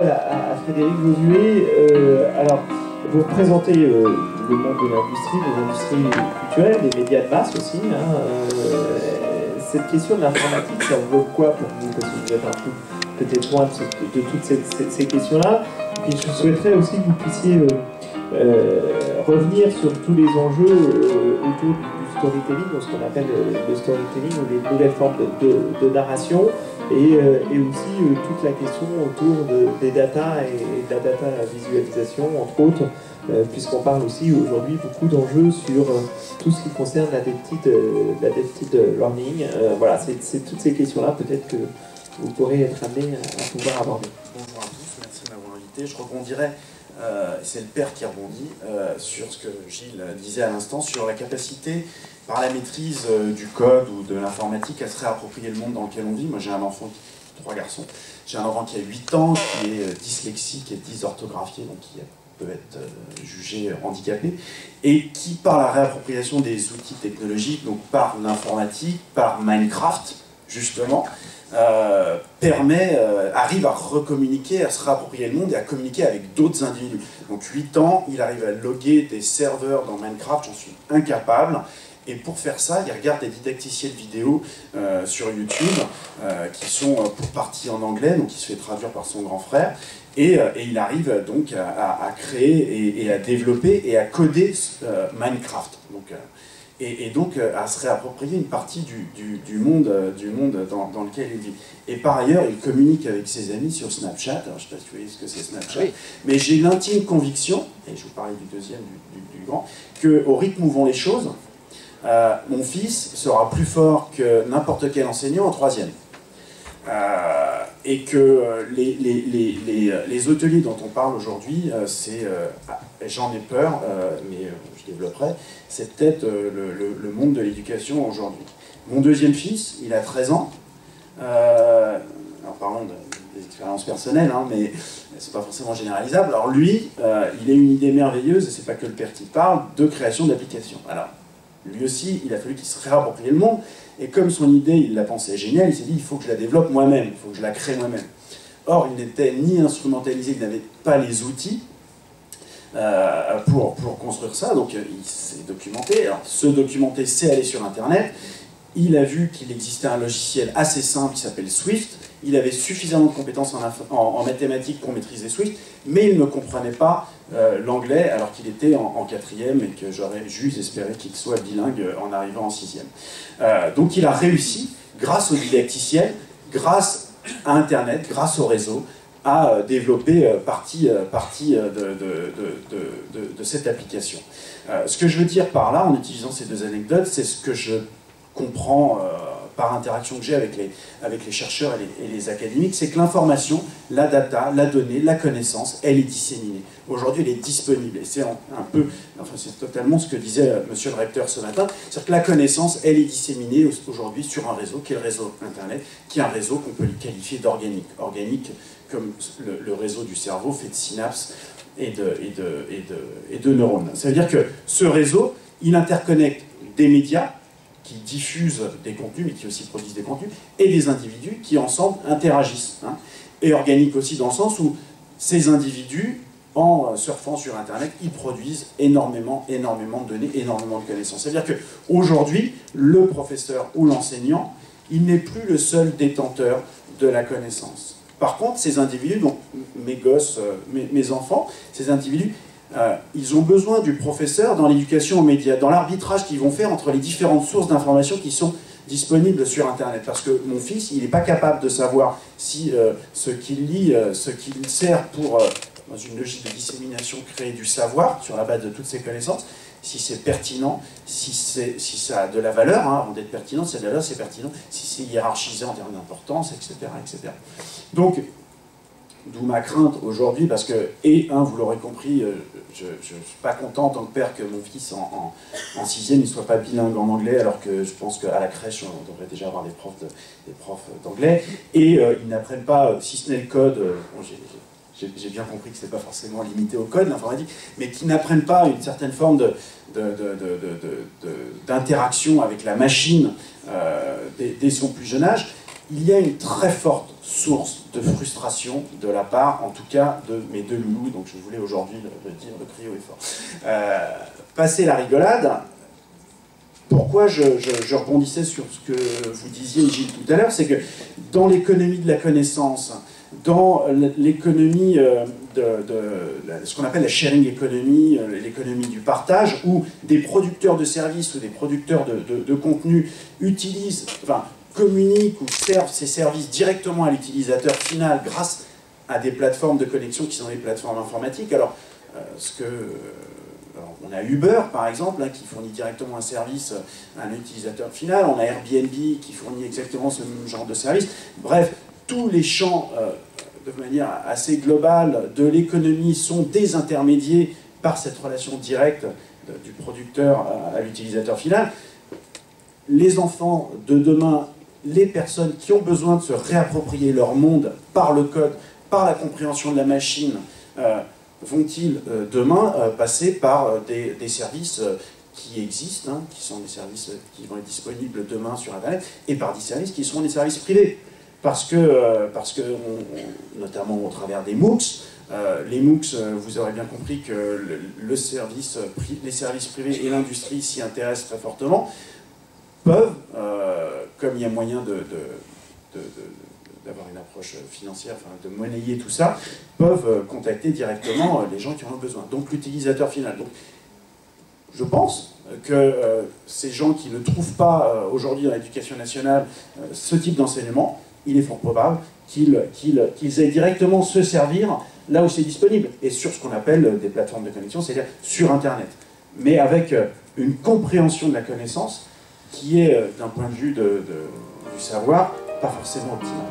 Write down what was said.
À Frédéric Josué, alors vous représentez le monde de l'industrie, des industries culturelles, des médias de masse aussi. Cette question de l'informatique, ça vaut quoi pour vous? Parce que vous êtes un peu peut-être loin de toutes ces questions-là. Et je souhaiterais aussi que vous puissiez revenir sur tous les enjeux autour du storytelling, ou ce qu'on appelle le storytelling, ou les nouvelles formes de narration. Et aussi toute la question autour des data et de la data visualisation, entre autres, puisqu'on parle aussi aujourd'hui beaucoup d'enjeux sur tout ce qui concerne l'adapted learning. Voilà, c'est toutes ces questions-là peut-être que vous pourrez être amené à pouvoir aborder. Bonjour à tous, merci de m'avoir invité. Je rebondirais, c'est le père qui rebondit, sur ce que Gilles disait à l'instant, sur la capacité, par la maîtrise du code ou de l'informatique, à se réapproprier le monde dans lequel on vit. Moi j'ai un enfant, 3 garçons, j'ai un enfant qui a 8 ans, qui est dyslexique et dysorthographié, donc qui peut être jugé handicapé, et qui, par la réappropriation des outils technologiques, donc par l'informatique, par Minecraft, justement, arrive à recommuniquer, à se réapproprier le monde et à communiquer avec d'autres individus. Donc 8 ans, il arrive à loguer des serveurs dans Minecraft, j'en suis incapable. Et pour faire ça, il regarde des didacticiels vidéo sur YouTube, qui sont pour partie en anglais, donc il se fait traduire par son grand frère, et il arrive donc à créer et à développer et à coder Minecraft. Donc, à se réapproprier une partie du monde dans lequel il vit. Et par ailleurs, il communique avec ses amis sur Snapchat. Alors, je ne sais pas si vous voyez ce que c'est Snapchat, oui. Mais j'ai l'intime conviction, et je vous parlais du deuxième, du grand, qu'au rythme où vont les choses, mon fils sera plus fort que n'importe quel enseignant en 3e. Et que les hôteliers dont on parle aujourd'hui, j'en ai peur, mais je développerai, c'est peut-être le monde de l'éducation aujourd'hui. Mon deuxième fils, il a 13 ans, alors parlons des expériences personnelles, hein, mais c'est pas forcément généralisable. Alors lui, il a une idée merveilleuse, et c'est pas que le père qui parle, de création d'applications. Alors, lui aussi, il a fallu qu'il se réapproprie le monde, et comme son idée, il la pensait géniale, il s'est dit, il faut que je la développe moi-même, il faut que je la crée moi-même. Or, il n'était ni instrumentalisé, il n'avait pas les outils pour construire ça, donc il s'est documenté. Alors, se documenter, c'est aller sur Internet. Il a vu qu'il existait un logiciel assez simple qui s'appelle Swift. Il avait suffisamment de compétences en mathématiques pour maîtriser Swift, mais il ne comprenait pas l'anglais alors qu'il était en 4e et que j'aurais juste espéré qu'il soit bilingue en arrivant en 6e. Donc il a réussi, grâce au didacticiel, grâce à Internet, grâce au réseau, à développer partie de cette application. Ce que je veux dire par là, en utilisant ces deux anecdotes, c'est ce que je comprends par interaction que j'ai avec les chercheurs et les académiques, c'est que l'information, la data, la donnée, la connaissance, elle est disséminée. Aujourd'hui, elle est disponible. Et c'est c'est totalement ce que disait monsieur le recteur ce matin, c'est-à-dire que la connaissance, elle est disséminée aujourd'hui sur un réseau, qui est le réseau Internet, qui est un réseau qu'on peut qualifier d'organique. Organique, comme le réseau du cerveau fait de synapses et de neurones. Ça veut dire que ce réseau, il interconnecte des médias, qui diffusent des contenus, mais qui aussi produisent des contenus, et des individus qui ensemble interagissent. Hein. Et organique aussi dans le sens où ces individus, en surfant sur Internet, ils produisent énormément de données, énormément de connaissances. C'est-à-dire qu'aujourd'hui, le professeur ou l'enseignant, il n'est plus le seul détenteur de la connaissance. Par contre, ces individus, donc mes gosses, mes enfants, ces individus, ils ont besoin du professeur dans l'éducation aux médias, dans l'arbitrage qu'ils vont faire entre les différentes sources d'informations qui sont disponibles sur Internet. Parce que mon fils, il n'est pas capable de savoir si ce qu'il lit, ce qu'il sert pour, dans une logique de dissémination, créer du savoir sur la base de toutes ses connaissances, si c'est pertinent, si ça a de la valeur, hein, avant d'être pertinent, c'est de la valeur, c'est pertinent, si c'est hiérarchisé en termes d'importance, etc., etc. Donc, d'où ma crainte aujourd'hui, parce que, vous l'aurez compris, je ne suis pas content en tant que père que mon fils en 6e ne soit pas bilingue en anglais, alors que je pense qu'à la crèche, on devrait déjà avoir des profs d'anglais, et ils n'apprennent pas, si ce n'est le code, j'ai bien compris que ce n'était pas forcément limité au code, l'informatique, mais qui n'apprennent pas une certaine forme d'interaction avec la machine dès son plus jeune âge. Il y a une très forte source de frustration de la part, en tout cas, de mes deux loulous, donc je voulais aujourd'hui le dire, le crier haut et fort. Passer la rigolade, pourquoi je rebondissais sur ce que vous disiez, Gilles, tout à l'heure, c'est que dans l'économie de la connaissance, dans l'économie ce qu'on appelle la sharing economy, l'économie du partage, où des producteurs de services ou des producteurs de contenu utilisent, enfin, communiquent ou servent ces services directement à l'utilisateur final grâce à des plateformes de connexion qui sont des plateformes informatiques. Alors, on a Uber, par exemple, qui fournit directement un service à un utilisateur final. On a Airbnb qui fournit exactement ce même genre de service. Bref, tous les champs, de manière assez globale, de l'économie sont désintermédiés par cette relation directe du producteur à l'utilisateur final. Les enfants de demain, les personnes qui ont besoin de se réapproprier leur monde par le code, par la compréhension de la machine, vont-ils demain passer par des services qui existent, qui sont des services qui vont être disponibles demain sur Internet, et par des services qui seront des services privés. Parce que notamment au travers des MOOCs, les MOOCs, vous aurez bien compris que les services privés et l'industrie s'y intéressent très fortement, peuvent, comme il y a moyen d'avoir une approche financière, enfin, de monnayer tout ça, peuvent contacter directement les gens qui en ont besoin. Donc l'utilisateur final. Donc, je pense que ces gens qui ne trouvent pas aujourd'hui dans l'éducation nationale ce type d'enseignement, il est fort probable qu'ils aient directement se servir là où c'est disponible, et sur ce qu'on appelle des plateformes de connexion, c'est-à-dire sur Internet. Mais avec une compréhension de la connaissance qui est, d'un point de vue du savoir, pas forcément optimale.